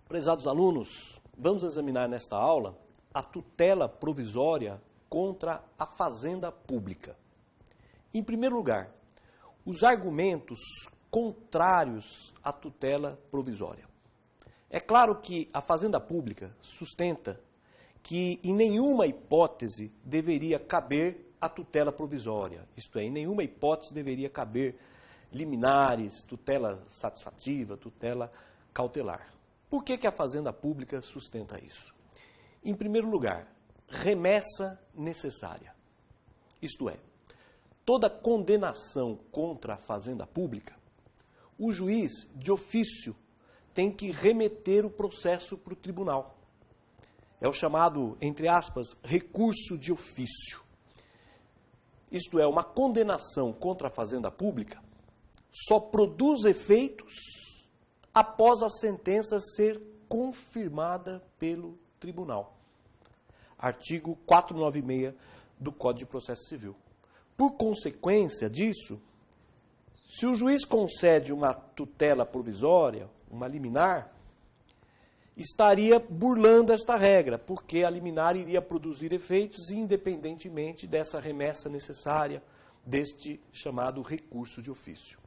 Prezados alunos, vamos examinar nesta aula a tutela provisória contra a fazenda pública. Em primeiro lugar, os argumentos contrários à tutela provisória. É claro que a fazenda pública sustenta que em nenhuma hipótese deveria caber a tutela provisória, isto é, em nenhuma hipótese deveria caber liminares, tutela satisfativa, tutela cautelar. Por que a fazenda pública sustenta isso? Em primeiro lugar, remessa necessária. Isto é, toda condenação contra a fazenda pública, o juiz, de ofício, tem que remeter o processo para o tribunal. É o chamado, entre aspas, recurso de ofício. Isto é, uma condenação contra a fazenda pública só produz efeitos após a sentença ser confirmada pelo tribunal. Artigo 496 do Código de Processo Civil. Por consequência disso, se o juiz concede uma tutela provisória, uma liminar, estaria burlando esta regra, porque a liminar iria produzir efeitos independentemente dessa remessa necessária, deste chamado recurso de ofício.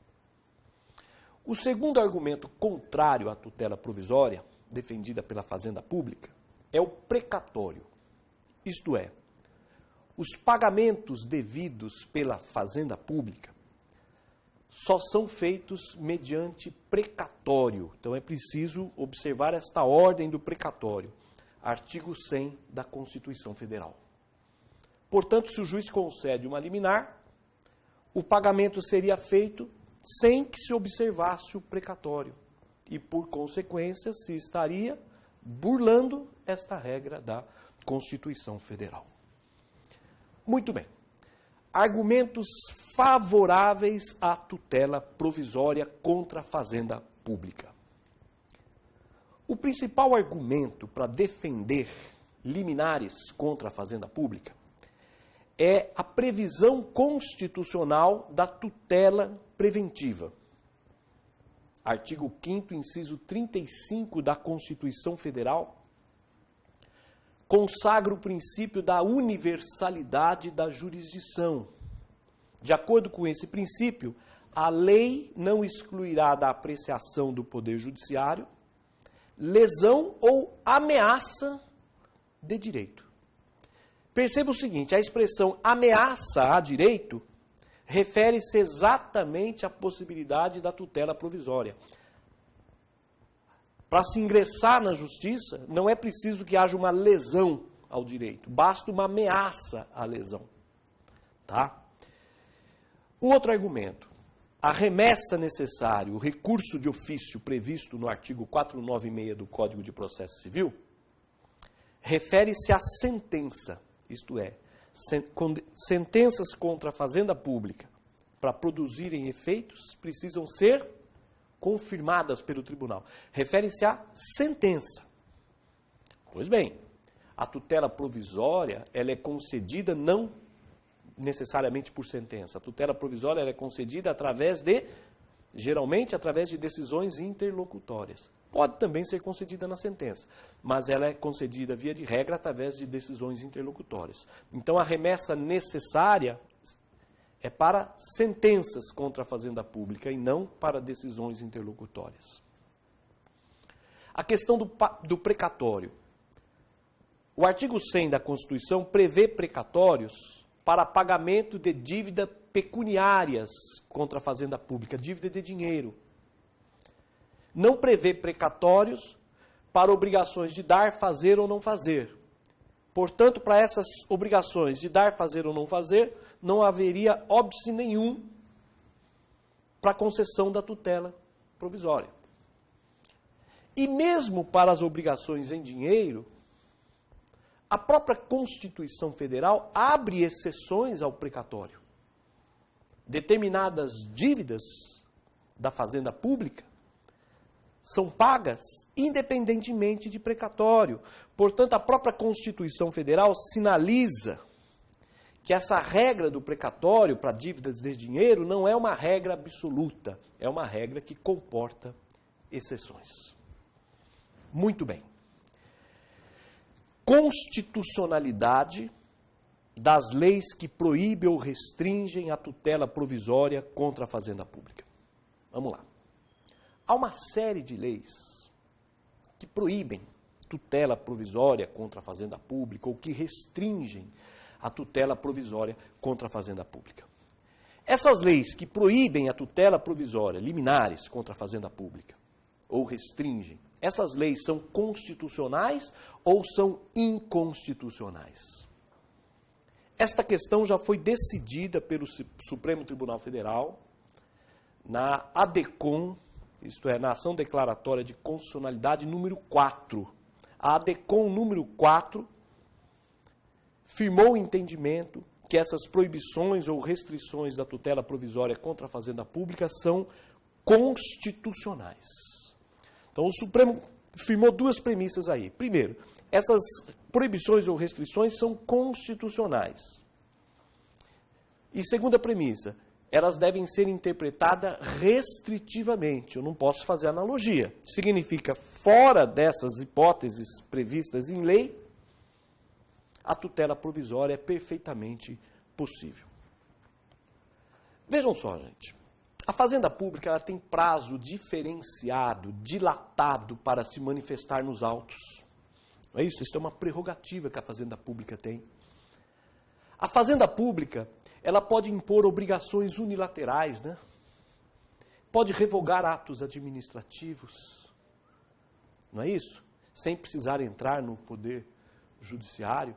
O segundo argumento contrário à tutela provisória, defendida pela fazenda pública, é o precatório. Isto é, os pagamentos devidos pela fazenda pública só são feitos mediante precatório. Então é preciso observar esta ordem do precatório. Artigo 100 da Constituição Federal. Portanto, se o juiz concede uma liminar, o pagamento seria feito sem que se observasse o precatório. E, por consequência, se estaria burlando esta regra da Constituição Federal. Muito bem. Argumentos favoráveis à tutela provisória contra a fazenda pública. O principal argumento para defender liminares contra a fazenda pública é a previsão constitucional da tutela preventiva. Artigo 5º, inciso 35 da Constituição Federal, consagra o princípio da universalidade da jurisdição. De acordo com esse princípio, a lei não excluirá da apreciação do Poder Judiciário lesão ou ameaça de direito. Perceba o seguinte, a expressão ameaça a direito refere-se exatamente à possibilidade da tutela provisória. Para se ingressar na justiça, não é preciso que haja uma lesão ao direito, basta uma ameaça à lesão. Tá? Um outro argumento, a remessa necessária, o recurso de ofício previsto no artigo 496 do Código de Processo Civil, refere-se à sentença, isto é, sentenças contra a fazenda pública, para produzirem efeitos, precisam ser confirmadas pelo tribunal. Refere-se à sentença. Pois bem, a tutela provisória, ela é concedida não necessariamente por sentença. A tutela provisória ela é concedida geralmente através de decisões interlocutórias. Pode também ser concedida na sentença, mas ela é concedida, via de regra, através de decisões interlocutórias. Então, a remessa necessária é para sentenças contra a fazenda pública e não para decisões interlocutórias. A questão do precatório. O artigo 100 da Constituição prevê precatórios para pagamento de dívida pecuniárias contra a fazenda pública, dívida de dinheiro. Não prevê precatórios para obrigações de dar, fazer ou não fazer. Portanto, para essas obrigações de dar, fazer ou não fazer, não haveria óbice nenhum para a concessão da tutela provisória. E mesmo para as obrigações em dinheiro, a própria Constituição Federal abre exceções ao precatório. Determinadas dívidas da fazenda pública são pagas independentemente de precatório. Portanto, a própria Constituição Federal sinaliza que essa regra do precatório para dívidas de dinheiro não é uma regra absoluta, é uma regra que comporta exceções. Muito bem. Constitucionalidade das leis que proíbem ou restringem a tutela provisória contra a fazenda pública. Vamos lá. Há uma série de leis que proíbem tutela provisória contra a fazenda pública ou que restringem a tutela provisória contra a fazenda pública. Essas leis que proíbem a tutela provisória, liminares contra a fazenda pública, ou restringem, essas leis são constitucionais ou são inconstitucionais? Esta questão já foi decidida pelo Supremo Tribunal Federal na ADECOM, isto é, na ação declaratória de constitucionalidade número 4. A ADECOM número 4 firmou o entendimento que essas proibições ou restrições da tutela provisória contra a fazenda pública são constitucionais. Então, o Supremo firmou duas premissas aí. Primeiro, essas proibições ou restrições são constitucionais. E segunda premissa, elas devem ser interpretadas restritivamente. Eu não posso fazer analogia. Significa, fora dessas hipóteses previstas em lei, a tutela provisória é perfeitamente possível. Vejam só, gente. A fazenda pública ela tem prazo diferenciado, dilatado para se manifestar nos autos. Não é isso? Isso é uma prerrogativa que a fazenda pública tem. A fazenda pública, ela pode impor obrigações unilaterais, né? Pode revogar atos administrativos. Não é isso? Sem precisar entrar no poder judiciário.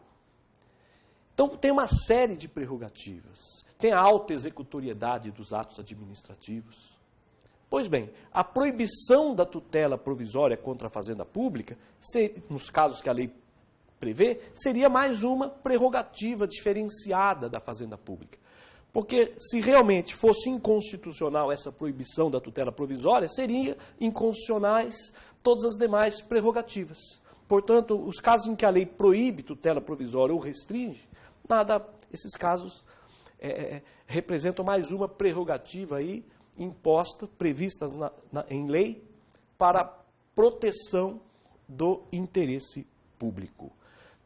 Então, tem uma série de prerrogativas. Tem a alta executoriedade dos atos administrativos. Pois bem, a proibição da tutela provisória contra a fazenda pública, nos casos que a lei prevê, seria mais uma prerrogativa diferenciada da fazenda pública. Porque se realmente fosse inconstitucional essa proibição da tutela provisória, seriam inconstitucionais todas as demais prerrogativas. Portanto, os casos em que a lei proíbe tutela provisória ou restringe, esses casos representam mais uma prerrogativa aí imposta, previstas em lei, para proteção do interesse público.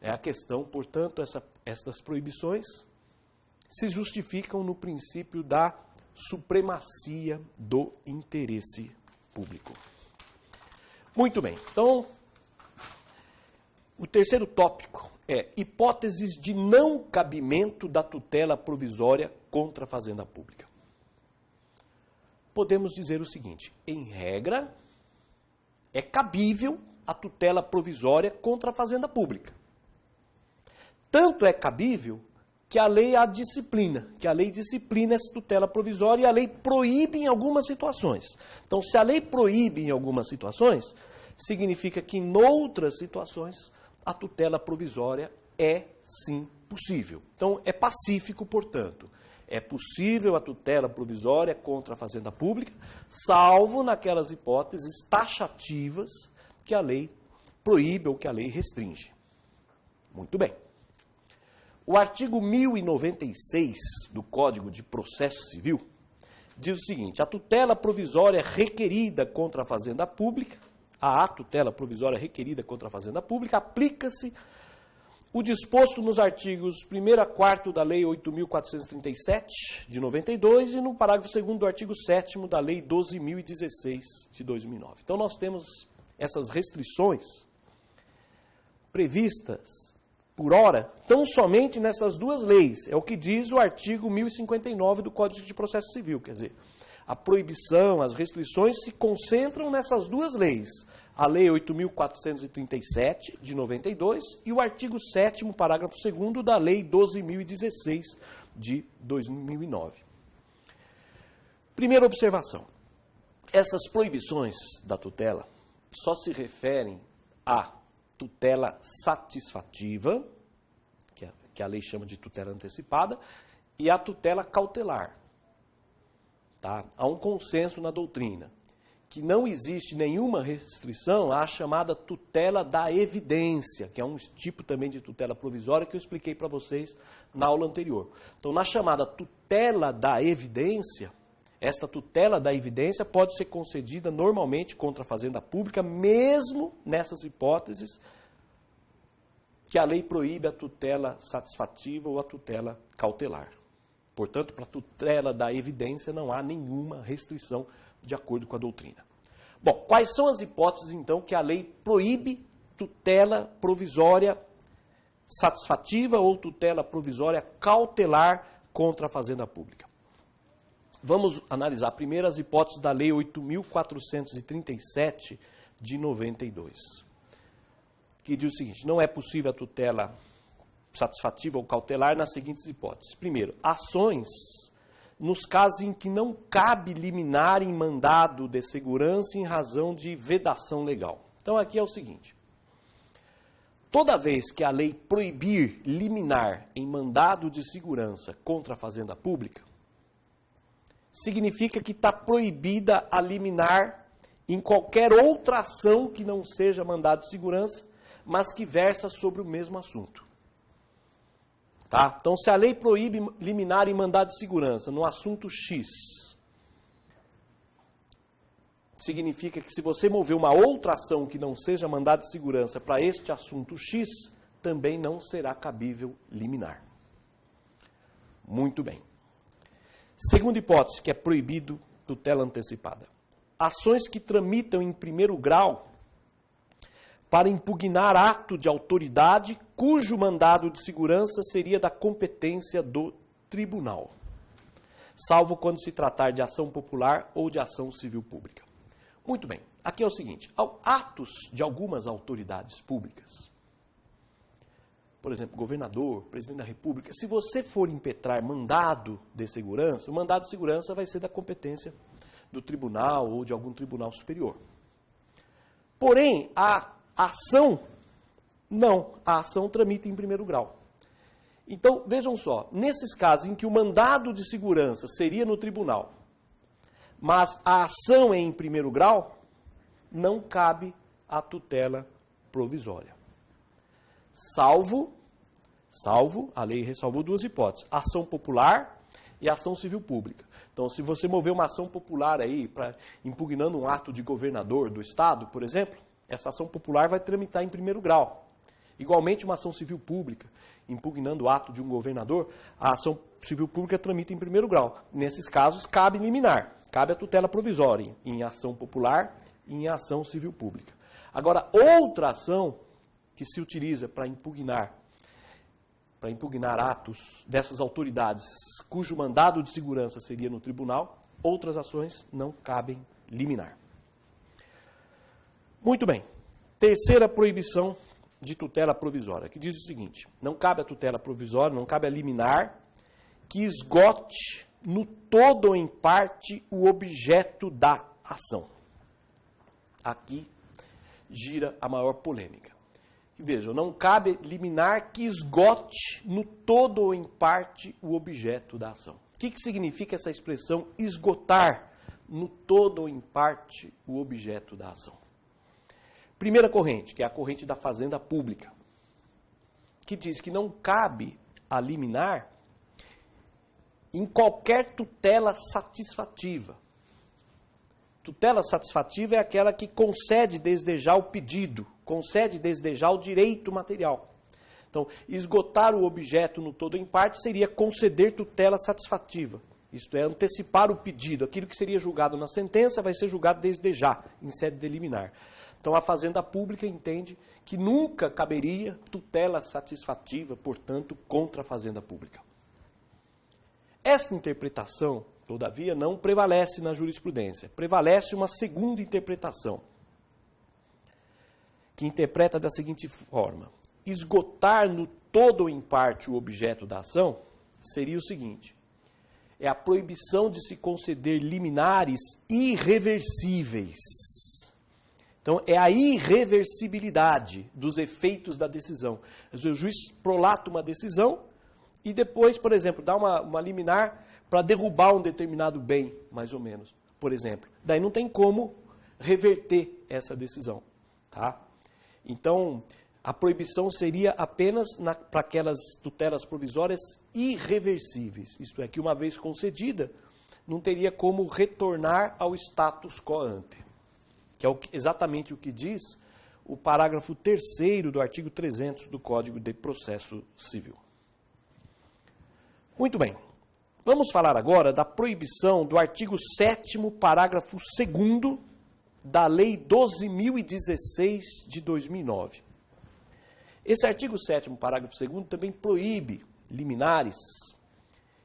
É a questão, portanto, essas proibições se justificam no princípio da supremacia do interesse público. Muito bem, então, o terceiro tópico é hipóteses de não cabimento da tutela provisória contra a fazenda pública. Podemos dizer o seguinte, em regra, é cabível a tutela provisória contra a fazenda pública. Tanto é cabível que a lei a disciplina, essa tutela provisória e a lei proíbe em algumas situações. Então, se a lei proíbe em algumas situações, significa que em outras situações a tutela provisória é sim possível. Então, é pacífico, portanto. É possível a tutela provisória contra a fazenda pública, salvo naquelas hipóteses taxativas que a lei proíbe ou que a lei restringe. Muito bem. O artigo 1096 do Código de Processo Civil diz o seguinte, a tutela provisória requerida contra a fazenda pública, a tutela provisória requerida contra a fazenda pública, aplica-se o disposto nos artigos 1º a 4º da Lei 8.437, de 92, e no parágrafo 2º do artigo 7º da Lei 12.016, de 2009. Então, nós temos essas restrições previstas, por hora, tão somente nessas duas leis. É o que diz o artigo 1059 do Código de Processo Civil. Quer dizer, a proibição, as restrições se concentram nessas duas leis. A Lei 8.437, de 92, e o artigo 7º, parágrafo 2º, da Lei 12.016, de 2009. Primeira observação. Essas proibições da tutela só se referem à tutela satisfativa, que a lei chama de tutela antecipada, e à tutela cautelar. Tá? Há um consenso na doutrina que não existe nenhuma restrição à chamada tutela da evidência, que é um tipo também de tutela provisória que eu expliquei para vocês na aula anterior. Então, na chamada tutela da evidência, esta tutela da evidência pode ser concedida normalmente contra a fazenda pública, mesmo nessas hipóteses que a lei proíbe a tutela satisfativa ou a tutela cautelar. Portanto, para a tutela da evidência não há nenhuma restrição de acordo com a doutrina. Bom, quais são as hipóteses, então, que a lei proíbe tutela provisória satisfativa ou tutela provisória cautelar contra a fazenda pública? Vamos analisar primeiro as hipóteses da Lei 8.437 de 92, que diz o seguinte: não é possível a tutela satisfativa ou cautelar nas seguintes hipóteses. Primeiro, ações nos casos em que não cabe liminar em mandado de segurança em razão de vedação legal. Então, aqui é o seguinte: toda vez que a lei proibir liminar em mandado de segurança contra a fazenda pública, significa que está proibida a liminar em qualquer outra ação que não seja mandado de segurança, mas que versa sobre o mesmo assunto. Tá? Então, se a lei proíbe liminar em mandado de segurança no assunto X, significa que se você mover uma outra ação que não seja mandado de segurança para este assunto X, também não será cabível liminar. Muito bem. Segunda hipótese, que é proibido tutela antecipada. Ações que tramitam em primeiro grau para impugnar ato de autoridade cujo mandado de segurança seria da competência do tribunal, salvo quando se tratar de ação popular ou de ação civil pública. Muito bem, aqui é o seguinte: atos de algumas autoridades públicas, por exemplo, governador, presidente da República, se você for impetrar mandado de segurança, o mandado de segurança vai ser da competência do tribunal ou de algum tribunal superior. Porém, a ação, não, a ação tramita em primeiro grau. Então, vejam só, nesses casos em que o mandado de segurança seria no tribunal, mas a ação é em primeiro grau, não cabe a tutela provisória. Salvo, a lei ressalvou duas hipóteses: ação popular e ação civil pública. Então, se você mover uma ação popular aí, impugnando um ato de governador do estado, por exemplo, essa ação popular vai tramitar em primeiro grau. Igualmente, uma ação civil pública, impugnando o ato de um governador, a ação civil pública tramita em primeiro grau. Nesses casos, cabe liminar, cabe a tutela provisória em ação popular e em ação civil pública. Agora, outra ação que se utiliza para impugnar atos dessas autoridades cujo mandado de segurança seria no tribunal, outras ações não cabem liminar. Muito bem. Terceira proibição de tutela provisória, que diz o seguinte: não cabe a tutela provisória, não cabe a liminar que esgote no todo ou em parte o objeto da ação. Aqui gira a maior polêmica. Vejam, não cabe liminar que esgote no todo ou em parte o objeto da ação. O que significa essa expressão esgotar no todo ou em parte o objeto da ação? Primeira corrente, que é a corrente da fazenda pública, que diz que não cabe a liminar em qualquer tutela satisfativa. Tutela satisfativa é aquela que concede desde já o pedido, concede desde já o direito material. Então, esgotar o objeto no todo ou em parte seria conceder tutela satisfativa. Isto é, antecipar o pedido. Aquilo que seria julgado na sentença vai ser julgado desde já, em sede de liminar. Então, a Fazenda Pública entende que nunca caberia tutela satisfativa, portanto, contra a Fazenda Pública. Essa interpretação, todavia, não prevalece na jurisprudência. Prevalece uma segunda interpretação, que interpreta da seguinte forma: esgotar no todo ou em parte o objeto da ação seria o seguinte: é a proibição de se conceder liminares irreversíveis. Então, é a irreversibilidade dos efeitos da decisão. O juiz prolata uma decisão e depois, por exemplo, dá uma liminar para derrubar um determinado bem, mais ou menos, por exemplo. Daí não tem como reverter essa decisão. Tá? Então, a proibição seria apenas para aquelas tutelas provisórias irreversíveis. Isto é, que uma vez concedida, não teria como retornar ao status quo ante. Que é exatamente o que diz o parágrafo 3º do artigo 300 do Código de Processo Civil. Muito bem. Vamos falar agora da proibição do artigo 7º, parágrafo 2º da Lei 12.016 de 2009. Esse artigo 7º, parágrafo 2º, também proíbe liminares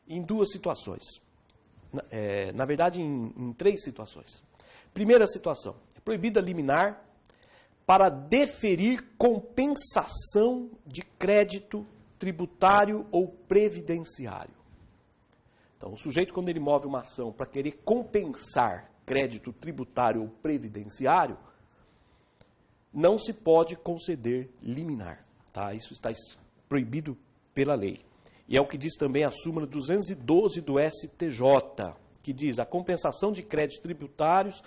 em duas situações. Na verdade, em três situações. Primeira situação, é proibida liminar para deferir compensação de crédito tributário ou previdenciário. Então, o sujeito, quando ele move uma ação para querer compensar crédito tributário ou previdenciário, não se pode conceder liminar. Tá? Isso está proibido pela lei. E é o que diz também a súmula 212 do STJ, que diz: a compensação de créditos tributários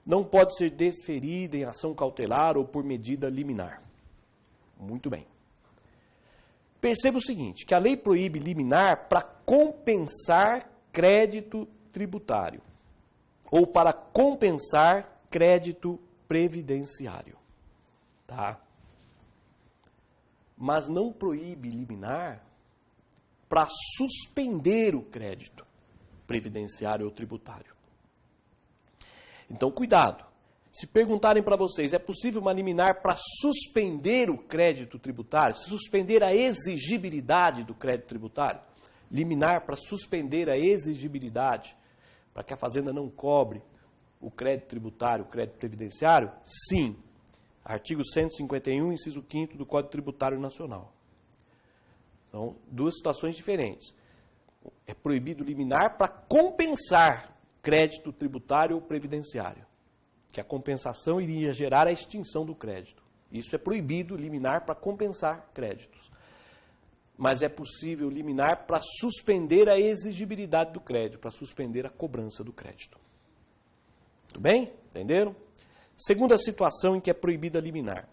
não pode ser deferida em ação cautelar ou por medida liminar. Muito bem. Perceba o seguinte, que a lei proíbe liminar para compensar crédito tributário ou para compensar crédito previdenciário. Tá? Mas não proíbe liminar para suspender o crédito previdenciário ou tributário. Então, cuidado. Se perguntarem para vocês, é possível uma liminar para suspender o crédito tributário, suspender a exigibilidade do crédito tributário? Liminar para suspender a exigibilidade, para que a Fazenda não cobre o crédito tributário, o crédito previdenciário? Sim. Artigo 151, inciso 5º do Código Tributário Nacional. São duas situações diferentes. É proibido liminar para compensar crédito tributário ou previdenciário, que a compensação iria gerar a extinção do crédito. Isso é proibido liminar para compensar créditos. Mas é possível liminar para suspender a exigibilidade do crédito, para suspender a cobrança do crédito. Tudo bem? Entenderam? Segunda situação em que é proibida liminar.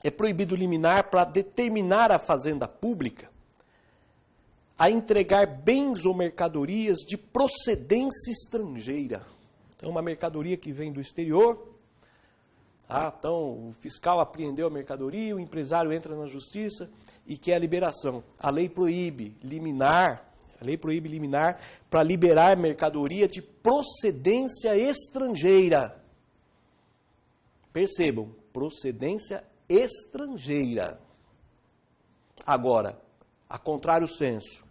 É proibido liminar para determinar a Fazenda Pública a entregar bens ou mercadorias de procedência estrangeira. Então, uma mercadoria que vem do exterior, então o fiscal apreendeu a mercadoria, o empresário entra na justiça e quer a liberação. A lei proíbe liminar para liberar mercadoria de procedência estrangeira. Percebam, procedência estrangeira. Agora, a contrário senso,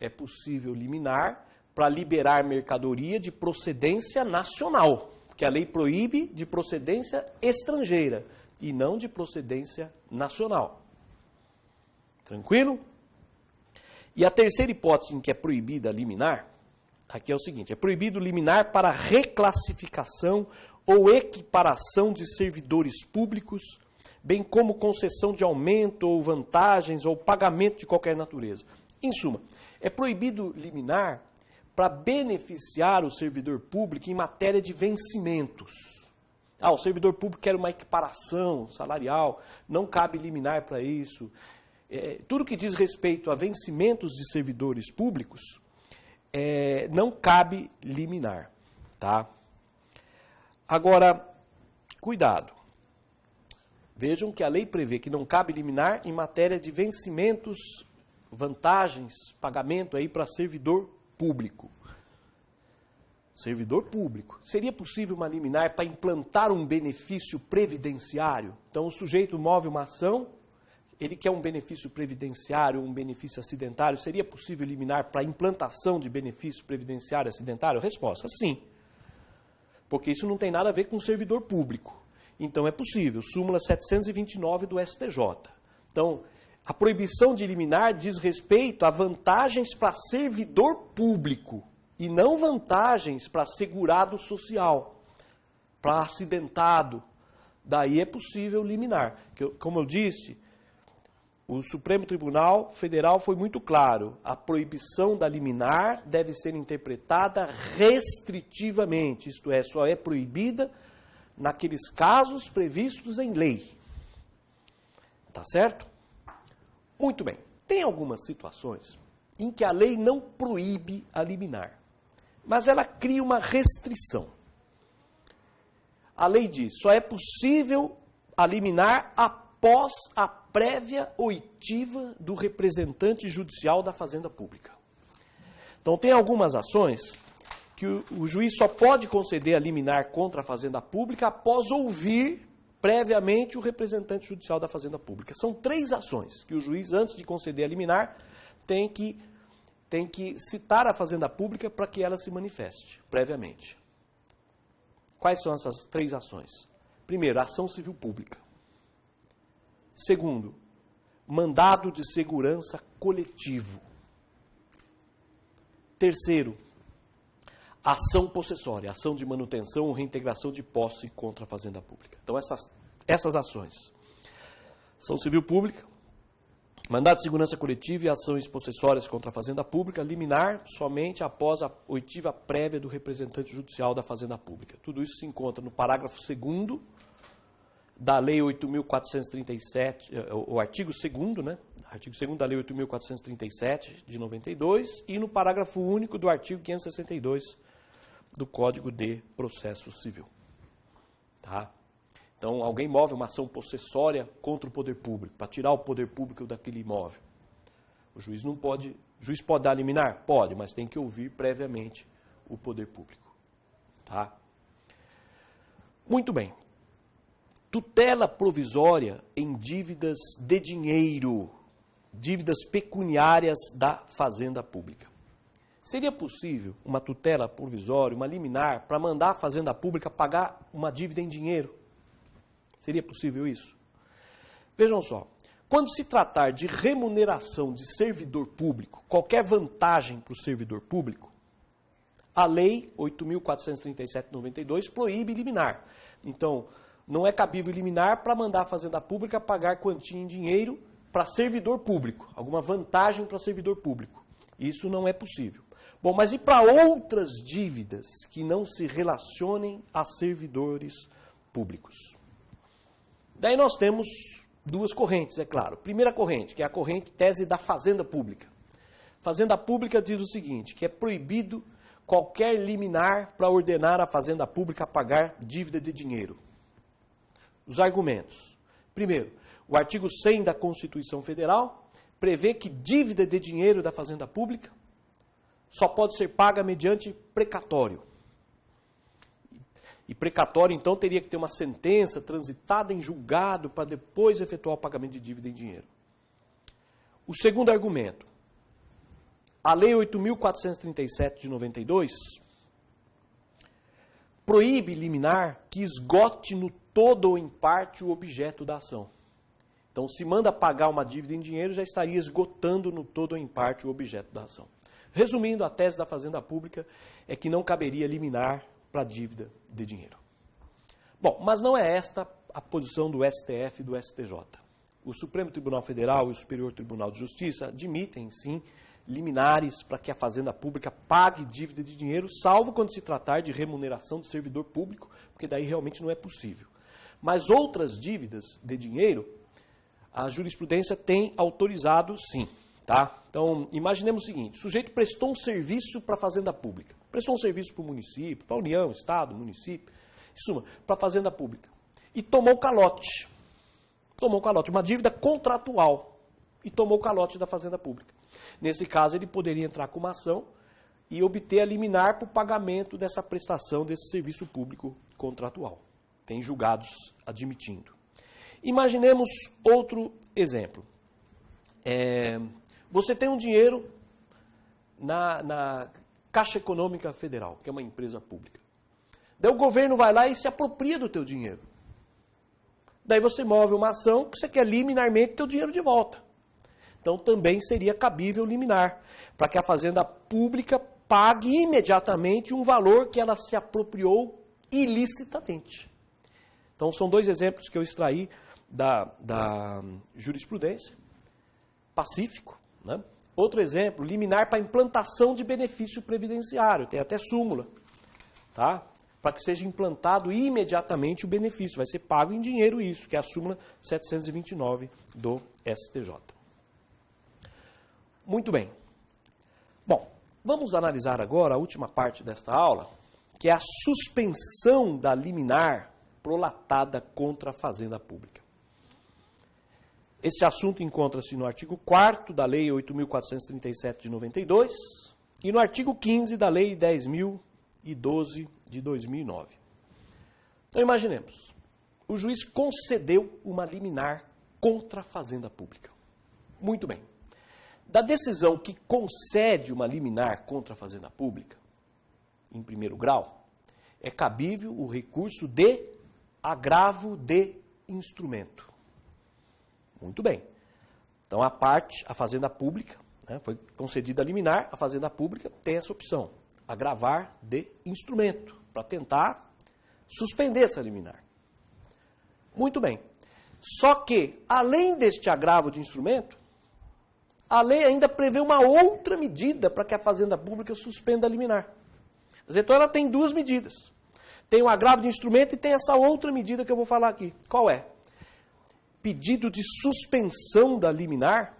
é possível liminar para liberar mercadoria de procedência nacional, porque a lei proíbe de procedência estrangeira e não de procedência nacional. Tranquilo? E a terceira hipótese em que é proibida liminar, aqui é o seguinte: é proibido liminar para reclassificação ou equiparação de servidores públicos, bem como concessão de aumento ou vantagens ou pagamento de qualquer natureza. Em suma, é proibido liminar para beneficiar o servidor público em matéria de vencimentos. O servidor público quer uma equiparação salarial, não cabe liminar para isso. Tudo que diz respeito a vencimentos de servidores públicos, não cabe liminar. Tá? Agora, cuidado. Vejam que a lei prevê que não cabe liminar em matéria de vencimentos, vantagens, pagamento aí para servidor público. Servidor público. Seria possível uma liminar para implantar um benefício previdenciário? Então, o sujeito move uma ação, ele quer um benefício previdenciário, um benefício acidentário. Seria possível liminar para implantação de benefício previdenciário acidentário? Resposta: sim. Porque isso não tem nada a ver com servidor público. Então, é possível. Súmula 729 do STJ. Então, a proibição de liminar diz respeito a vantagens para servidor público e não vantagens para segurado social, para acidentado. Daí é possível liminar. Como eu disse, o Supremo Tribunal Federal foi muito claro. A proibição da liminar deve ser interpretada restritivamente, isto é, só é proibida naqueles casos previstos em lei. Tá certo? Muito bem. Tem algumas situações em que a lei não proíbe a liminar, mas ela cria uma restrição. A lei diz, só é possível a liminar após a prévia oitiva do representante judicial da Fazenda Pública. Então, tem algumas ações que o juiz só pode conceder a liminar contra a Fazenda Pública após ouvir previamente o representante judicial da Fazenda Pública. São 3 ações que o juiz, antes de conceder a liminar, tem que citar a Fazenda Pública para que ela se manifeste previamente. Quais são essas 3 ações? Primeiro, ação civil pública. Segundo, mandado de segurança coletivo. Terceiro, ação possessória, ação de manutenção ou reintegração de posse contra a Fazenda Pública. Então, essas ações. Ação civil pública, mandado de segurança coletiva e ações possessórias contra a Fazenda Pública, liminar somente após a oitiva prévia do representante judicial da Fazenda Pública. Tudo isso se encontra no parágrafo 2º da Lei 8.437, o artigo 2º, né? Artigo 2º da Lei 8.437, de 92, e no parágrafo único do artigo 562 do Código de Processo Civil. Tá? Então, alguém move uma ação possessória contra o poder público, para tirar o poder público daquele imóvel. O juiz não pode, o juiz pode dar liminar? Pode, mas tem que ouvir previamente o poder público. Tá? Muito bem. Tutela provisória em dívidas de dinheiro, dívidas pecuniárias da Fazenda Pública. Seria possível uma tutela provisória, uma liminar, para mandar a Fazenda Pública pagar uma dívida em dinheiro? Seria possível isso? Vejam só, quando se tratar de remuneração de servidor público, qualquer vantagem para o servidor público, a Lei 8.437/92 proíbe liminar. Então, não é cabível liminar para mandar a Fazenda Pública pagar quantia em dinheiro para servidor público, alguma vantagem para servidor público. Isso não é possível. Bom, mas e para outras dívidas que não se relacionem a servidores públicos? Daí nós temos 2 correntes, é claro. Primeira corrente, que é a corrente tese da Fazenda Pública. Fazenda Pública diz o seguinte, que é proibido qualquer liminar para ordenar a Fazenda Pública a pagar dívida de dinheiro. Os argumentos. Primeiro, o artigo 100 da Constituição Federal prevê que dívida de dinheiro da Fazenda Pública só pode ser paga mediante precatório. E precatório, então, teria que ter uma sentença transitada em julgado para depois efetuar o pagamento de dívida em dinheiro. O segundo argumento. A Lei 8.437 de 92 proíbe liminar que esgote no todo ou em parte o objeto da ação. Então, se manda pagar uma dívida em dinheiro, já estaria esgotando no todo ou em parte o objeto da ação. Resumindo, a tese da Fazenda Pública é que não caberia liminar para dívida de dinheiro. Bom, mas não é esta a posição do STF e do STJ. O Supremo Tribunal Federal e o Superior Tribunal de Justiça admitem, sim, liminares para que a Fazenda Pública pague dívida de dinheiro, salvo quando se tratar de remuneração de servidor público, porque daí realmente não é possível. Mas outras dívidas de dinheiro, a jurisprudência tem autorizado, sim. Tá? Então, imaginemos o seguinte, o sujeito prestou um serviço para a Fazenda Pública, prestou um serviço para o município, para a União, Estado, município, em suma, para a Fazenda Pública, e tomou calote, uma dívida contratual, e tomou calote da Fazenda Pública. Nesse caso, ele poderia entrar com uma ação e obter a liminar para o pagamento dessa prestação, desse serviço público contratual. Tem julgados admitindo. Imaginemos outro exemplo. Você tem um dinheiro na Caixa Econômica Federal, que é uma empresa pública. Daí o governo vai lá e se apropria do teu dinheiro. Daí você move uma ação que você quer liminarmente teu dinheiro de volta. Então também seria cabível liminar, para que a Fazenda Pública pague imediatamente um valor que ela se apropriou ilicitamente. Então são 2 exemplos que eu extraí da jurisprudência. Pacífico, né? Outro exemplo, liminar para implantação de benefício previdenciário, tem até súmula, tá? para que seja implantado imediatamente o benefício. Vai ser pago em dinheiro isso, que é a súmula 729 do STJ. Muito bem. Bom, vamos analisar agora a última parte desta aula, que é a suspensão da liminar prolatada contra a Fazenda Pública. Este assunto encontra-se no artigo 4º da Lei 8.437 de 92 e no artigo 15 da Lei 10.012 de 2009. Então, imaginemos, o juiz concedeu uma liminar contra a Fazenda Pública. Muito bem. Da decisão que concede uma liminar contra a Fazenda Pública, em primeiro grau, é cabível o recurso de agravo de instrumento. Muito bem. Então, a Fazenda Pública, né, foi concedida a liminar, a Fazenda Pública tem essa opção, agravar de instrumento, para tentar suspender essa liminar. Muito bem. Só que, além deste agravo de instrumento, a lei ainda prevê uma outra medida para que a Fazenda Pública suspenda a liminar. Então, ela tem duas medidas. Tem o agravo de instrumento e tem essa outra medida que eu vou falar aqui. Qual é? Pedido de suspensão da liminar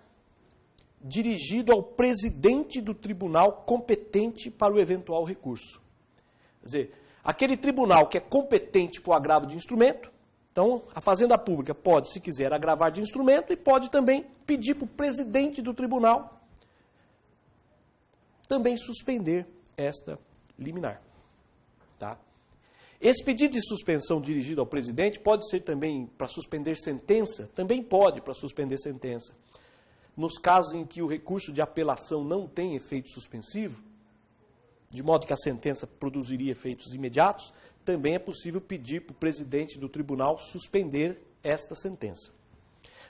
dirigido ao presidente do tribunal competente para o eventual recurso. Quer dizer, aquele tribunal que é competente para o agravo de instrumento, então a Fazenda Pública pode, se quiser, agravar de instrumento e pode também pedir para o presidente do tribunal também suspender esta liminar. Tá? Esse pedido de suspensão dirigido ao presidente pode ser também para suspender sentença, também pode para suspender sentença. Nos casos em que o recurso de apelação não tem efeito suspensivo, de modo que a sentença produziria efeitos imediatos, também é possível pedir para o presidente do tribunal suspender esta sentença.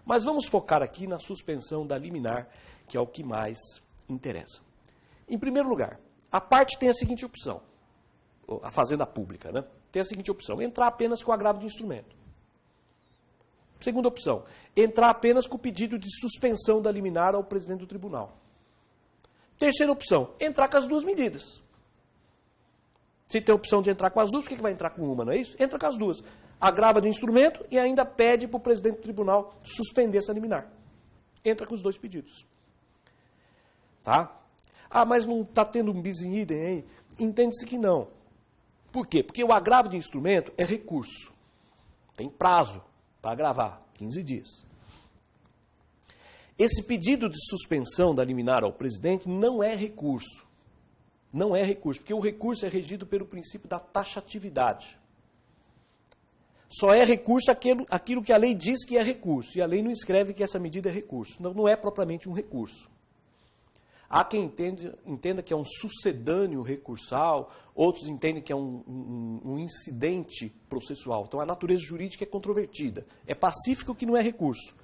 Mas vamos focar aqui na suspensão da liminar, que é o que mais interessa. Em primeiro lugar, a parte tem a seguinte opção, a Fazenda Pública, né? Tem a seguinte opção, entrar apenas com o agravo de instrumento. Segunda opção, entrar apenas com o pedido de suspensão da liminar ao presidente do tribunal. Terceira opção, entrar com as duas medidas. Se tem a opção de entrar com as duas, por que vai entrar com uma, não é isso? Entra com as duas. Agrava de instrumento e ainda pede para o presidente do tribunal suspender essa liminar. Entra com os dois pedidos. Tá? Ah, mas não está tendo um bis in idem aí? Entende-se que não. Por quê? Porque o agravo de instrumento é recurso. Tem prazo para agravar, 15 dias. Esse pedido de suspensão da liminar ao presidente não é recurso. Não é recurso, porque o recurso é regido pelo princípio da taxatividade. Só é recurso aquilo que a lei diz que é recurso, e a lei não escreve que essa medida é recurso. Não é propriamente um recurso. Há quem entenda que é um sucedâneo recursal, outros entendem que é um incidente processual. Então, a natureza jurídica é controvertida. É pacífico que não é recurso.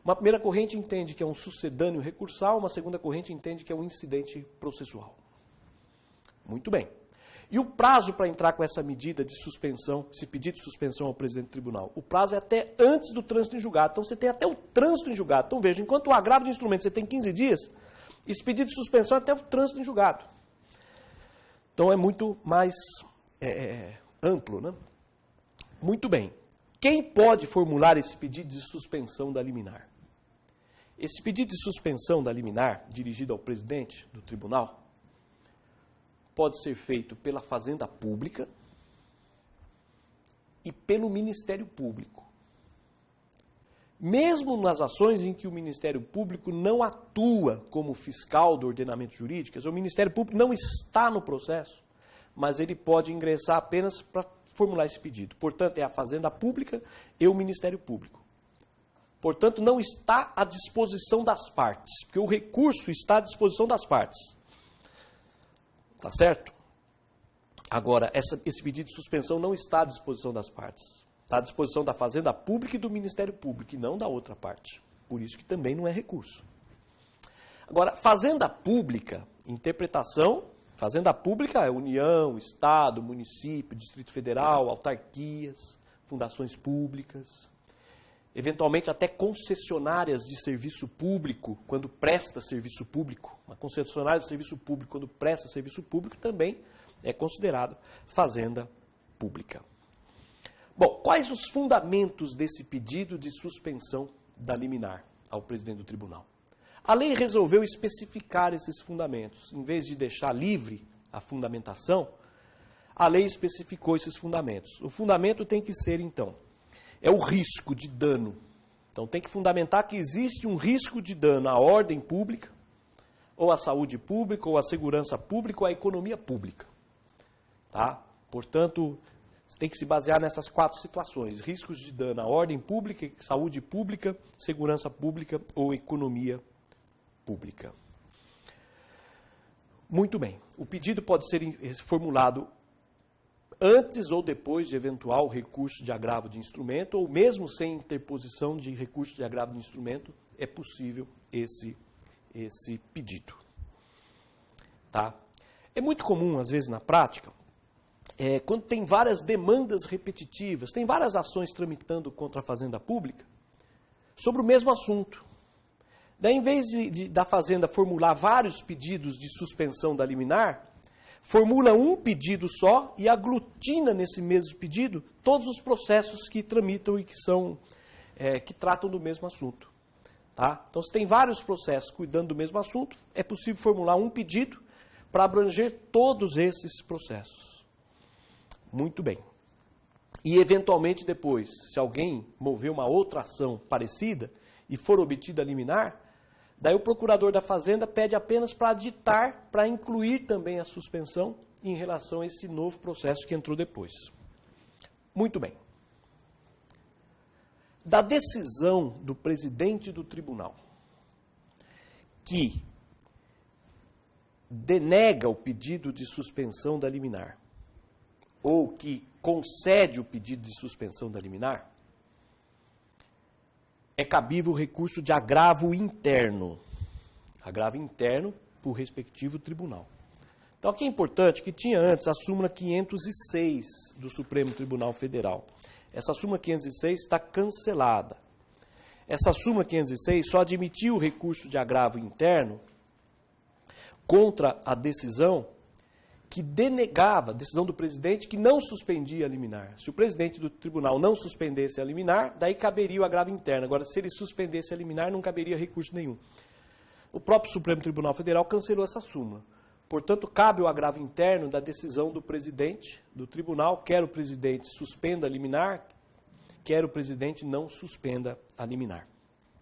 Uma primeira corrente entende que é um sucedâneo recursal, uma segunda corrente entende que é um incidente processual. Muito bem. E o prazo para entrar com essa medida de suspensão, esse pedido de suspensão ao presidente do tribunal? O prazo é até antes do trânsito em julgado. Então, você tem até o trânsito em julgado. Então, veja, enquanto o agravo de instrumento você tem 15 dias, esse pedido de suspensão é até o trânsito em julgado. Então, é muito mais amplo, né? Muito bem. Quem pode formular esse pedido de suspensão da liminar? Esse pedido de suspensão da liminar, dirigido ao presidente do tribunal, pode ser feito pela Fazenda Pública e pelo Ministério Público. Mesmo nas ações em que o Ministério Público não atua como fiscal do ordenamento jurídico, o Ministério Público não está no processo, mas ele pode ingressar apenas para formular esse pedido. Portanto, é a Fazenda Pública e o Ministério Público. Portanto, não está à disposição das partes, porque o recurso está à disposição das partes. Tá certo? Agora, esse pedido de suspensão não está à disposição das partes. Está à disposição da Fazenda Pública e do Ministério Público, e não da outra parte. Por isso que também não é recurso. Agora, Fazenda Pública, interpretação, Fazenda Pública é União, Estado, Município, Distrito Federal, autarquias, fundações públicas, eventualmente até concessionárias de serviço público, quando presta serviço público. Uma concessionária de serviço público, quando presta serviço público, também é considerado Fazenda pública. Bom, quais os fundamentos desse pedido de suspensão da liminar ao presidente do tribunal? A lei resolveu especificar esses fundamentos. Em vez de deixar livre a fundamentação, a lei especificou esses fundamentos. O fundamento tem que ser, então, é o risco de dano. Então, tem que fundamentar que existe um risco de dano à ordem pública, ou à saúde pública, ou à segurança pública, ou à economia pública. Tá? Portanto, tem que se basear nessas 4 situações: riscos de dano à ordem pública, saúde pública, segurança pública ou economia pública. Muito bem. O pedido pode ser formulado antes ou depois de eventual recurso de agravo de instrumento, ou mesmo sem interposição de recurso de agravo de instrumento, é possível esse pedido. Tá? É muito comum, às vezes, na prática, quando tem várias demandas repetitivas, tem várias ações tramitando contra a Fazenda Pública sobre o mesmo assunto. Daí, em vez da Fazenda formular vários pedidos de suspensão da liminar, formula um pedido só e aglutina nesse mesmo pedido todos os processos que tramitam e que tratam do mesmo assunto. Tá? Então, se tem vários processos cuidando do mesmo assunto, é possível formular um pedido para abranger todos esses processos. Muito bem. E, eventualmente, depois, se alguém mover uma outra ação parecida e for obtida a liminar, daí o procurador da Fazenda pede apenas para aditar, para incluir também a suspensão em relação a esse novo processo que entrou depois. Muito bem. Da decisão do presidente do tribunal que denega o pedido de suspensão da liminar, ou que concede o pedido de suspensão da liminar, é cabível o recurso de agravo interno. Agravo interno para o respectivo tribunal. Então, aqui é importante que tinha antes a súmula 506 do Supremo Tribunal Federal. Essa súmula 506 está cancelada. Essa súmula 506 só admitiu o recurso de agravo interno contra a decisão que denegava, a decisão do presidente que não suspendia a liminar. Se o presidente do tribunal não suspendesse a liminar, daí caberia o agravo interno. Agora, se ele suspendesse a liminar, não caberia recurso nenhum. O próprio Supremo Tribunal Federal cancelou essa súmula. Portanto, cabe o agravo interno da decisão do presidente do tribunal, quer o presidente suspenda a liminar, quer o presidente não suspenda a liminar.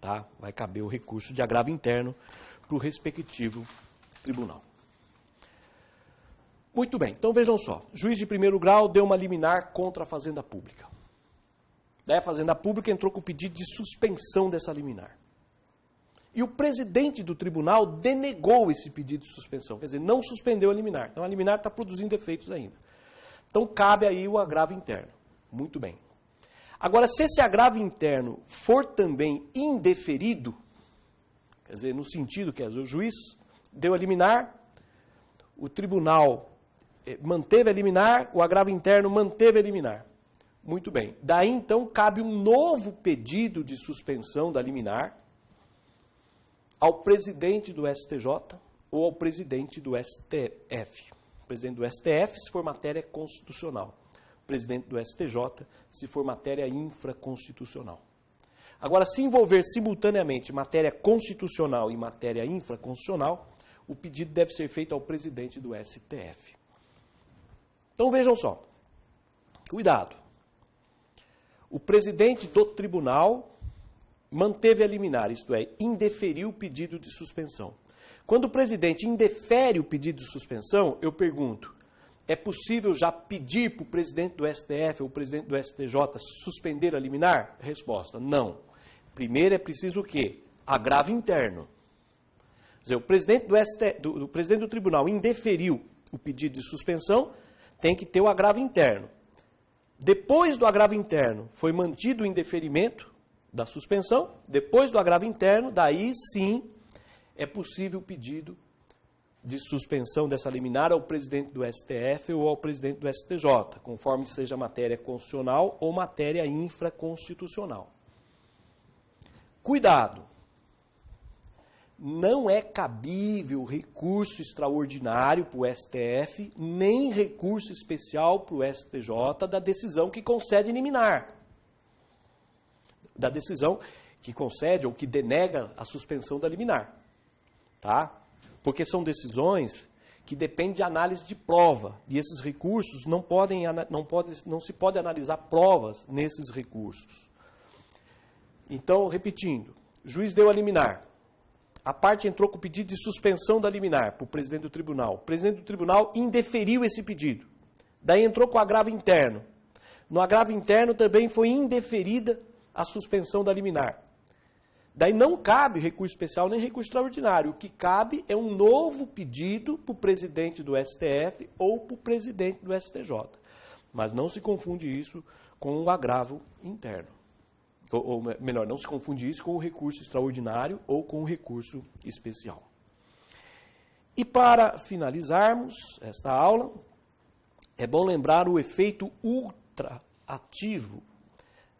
Tá? Vai caber o recurso de agravo interno para o respectivo tribunal. Muito bem, então vejam só. Juiz de primeiro grau deu uma liminar contra a Fazenda Pública. Daí a Fazenda Pública entrou com o pedido de suspensão dessa liminar. E o presidente do tribunal denegou esse pedido de suspensão, quer dizer, não suspendeu a liminar. Então a liminar está produzindo efeitos ainda. Então cabe aí o agravo interno. Muito bem. Agora, se esse agravo interno for também indeferido, quer dizer, no sentido que o juiz deu a liminar, o tribunal manteve a liminar, o agravo interno manteve a liminar. Muito bem. Daí, então, cabe um novo pedido de suspensão da liminar ao presidente do STJ ou ao presidente do STF. O presidente do STF, se for matéria constitucional. O presidente do STJ, se for matéria infraconstitucional. Agora, se envolver simultaneamente matéria constitucional e matéria infraconstitucional, o pedido deve ser feito ao presidente do STF. Então, vejam só. Cuidado. O presidente do tribunal manteve a liminar, isto é, indeferiu o pedido de suspensão. Quando o presidente indefere o pedido de suspensão, eu pergunto, é possível já pedir para o presidente do STF ou o presidente do STJ suspender a liminar? Resposta, não. Primeiro é preciso o quê? Agravo interno. Quer dizer, o presidente do presidente do tribunal indeferiu o pedido de suspensão, tem que ter o agravo interno. Depois do agravo interno, foi mantido o indeferimento da suspensão, depois do agravo interno, daí sim é possível o pedido de suspensão dessa liminar ao presidente do STF ou ao presidente do STJ, conforme seja matéria constitucional ou matéria infraconstitucional. Cuidado! não é cabível recurso extraordinário para o STF, nem recurso especial para o STJ da decisão que concede liminar. Da decisão que concede ou que denega a suspensão da liminar. Tá? Porque são decisões que dependem de análise de prova. E esses recursos não se pode analisar provas nesses recursos. Então, repetindo, o juiz deu a liminar. A parte entrou com o pedido de suspensão da liminar para o presidente do tribunal. O presidente do tribunal indeferiu esse pedido. Daí entrou com o agravo interno. No agravo interno também foi indeferida a suspensão da liminar. Daí não cabe recurso especial nem recurso extraordinário. O que cabe é um novo pedido para o presidente do STF ou para o presidente do STJ. Mas não se confunde isso com o agravo interno. Ou melhor, não se confunde isso com o recurso extraordinário ou com o recurso especial. E para finalizarmos esta aula, é bom lembrar o efeito ultraativo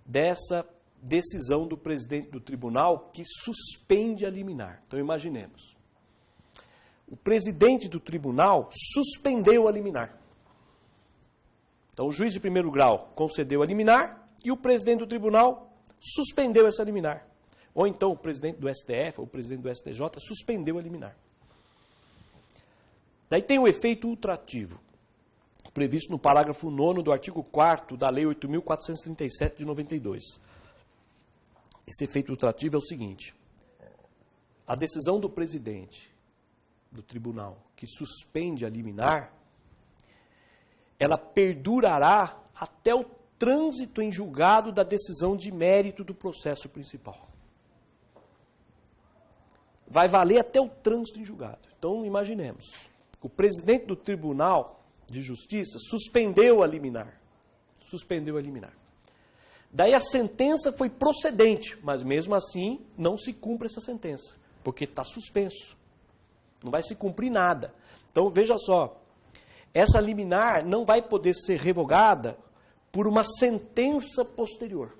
dessa decisão do presidente do tribunal que suspende a liminar. Então, imaginemos. O presidente do tribunal suspendeu a liminar. Então, o juiz de primeiro grau concedeu a liminar e o presidente do tribunal suspendeu essa liminar. Ou então, o presidente do STF ou o presidente do STJ suspendeu a liminar. Daí tem o efeito ultraativo, previsto no parágrafo 9º do artigo 4º da Lei 8.437 de 92. Esse efeito ultrativo é o seguinte: a decisão do presidente do tribunal que suspende a liminar, ela perdurará até o trânsito em julgado da decisão de mérito do processo principal. Vai valer até o trânsito em julgado. Então, imaginemos, o presidente do Tribunal de Justiça suspendeu a liminar. Suspendeu a liminar. Daí a sentença foi procedente, mas mesmo assim não se cumpre essa sentença, porque está suspenso. Não vai se cumprir nada. Então, veja só, essa liminar não vai poder ser revogada por uma sentença posterior.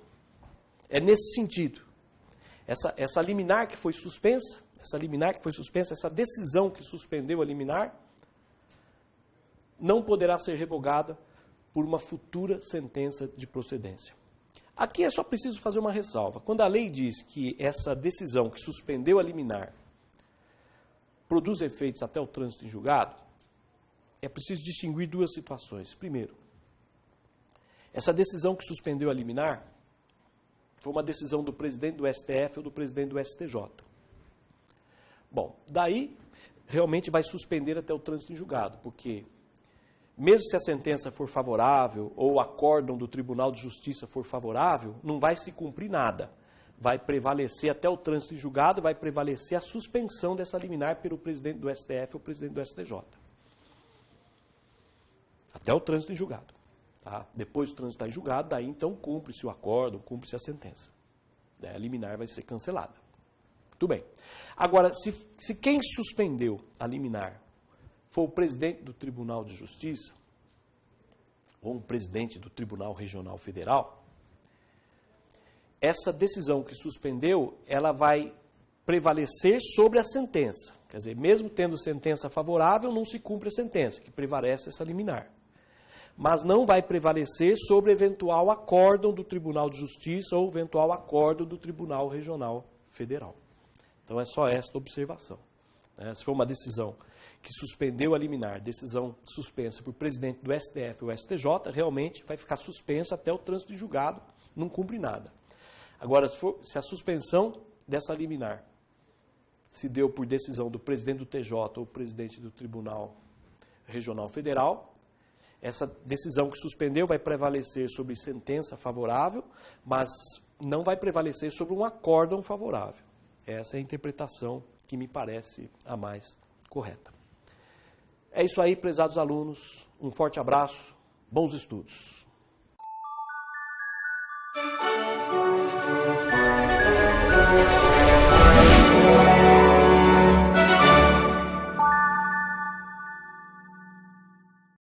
É nesse sentido. Essa liminar que foi suspensa, essa decisão que suspendeu a liminar, não poderá ser revogada por uma futura sentença de procedência. Aqui é só preciso fazer uma ressalva. Quando a lei diz que essa decisão que suspendeu a liminar produz efeitos até o trânsito em julgado, é preciso distinguir duas situações. Primeiro, essa decisão que suspendeu a liminar foi uma decisão do presidente do STF ou do presidente do STJ. Bom, daí realmente vai suspender até o trânsito em julgado, porque mesmo se a sentença for favorável ou o acórdão do Tribunal de Justiça for favorável, não vai se cumprir nada. Vai prevalecer até o trânsito em julgado, vai prevalecer a suspensão dessa liminar pelo presidente do STF ou presidente do STJ. Até o trânsito em julgado. Tá? Depois do trânsito está em julgado, daí então cumpre-se o acórdão, cumpre-se a sentença. Daí a liminar vai ser cancelada. Muito bem. Agora, se quem suspendeu a liminar for o presidente do Tribunal de Justiça, ou um presidente do Tribunal Regional Federal, essa decisão que suspendeu, ela vai prevalecer sobre a sentença. Quer dizer, mesmo tendo sentença favorável, não se cumpre a sentença, que prevalece essa liminar. Mas não vai prevalecer sobre eventual acórdão do Tribunal de Justiça ou eventual acórdão do Tribunal Regional Federal. Então é só esta observação. Se for uma decisão que suspendeu a liminar, decisão suspensa por presidente do STF ou STJ, realmente vai ficar suspensa até o trânsito de julgado, não cumpre nada. Agora, se a suspensão dessa liminar se deu por decisão do presidente do TJ ou presidente do Tribunal Regional Federal, essa decisão que suspendeu vai prevalecer sobre sentença favorável, mas não vai prevalecer sobre um acórdão favorável. Essa é a interpretação que me parece a mais correta. É isso aí, prezados alunos. Um forte abraço, bons estudos.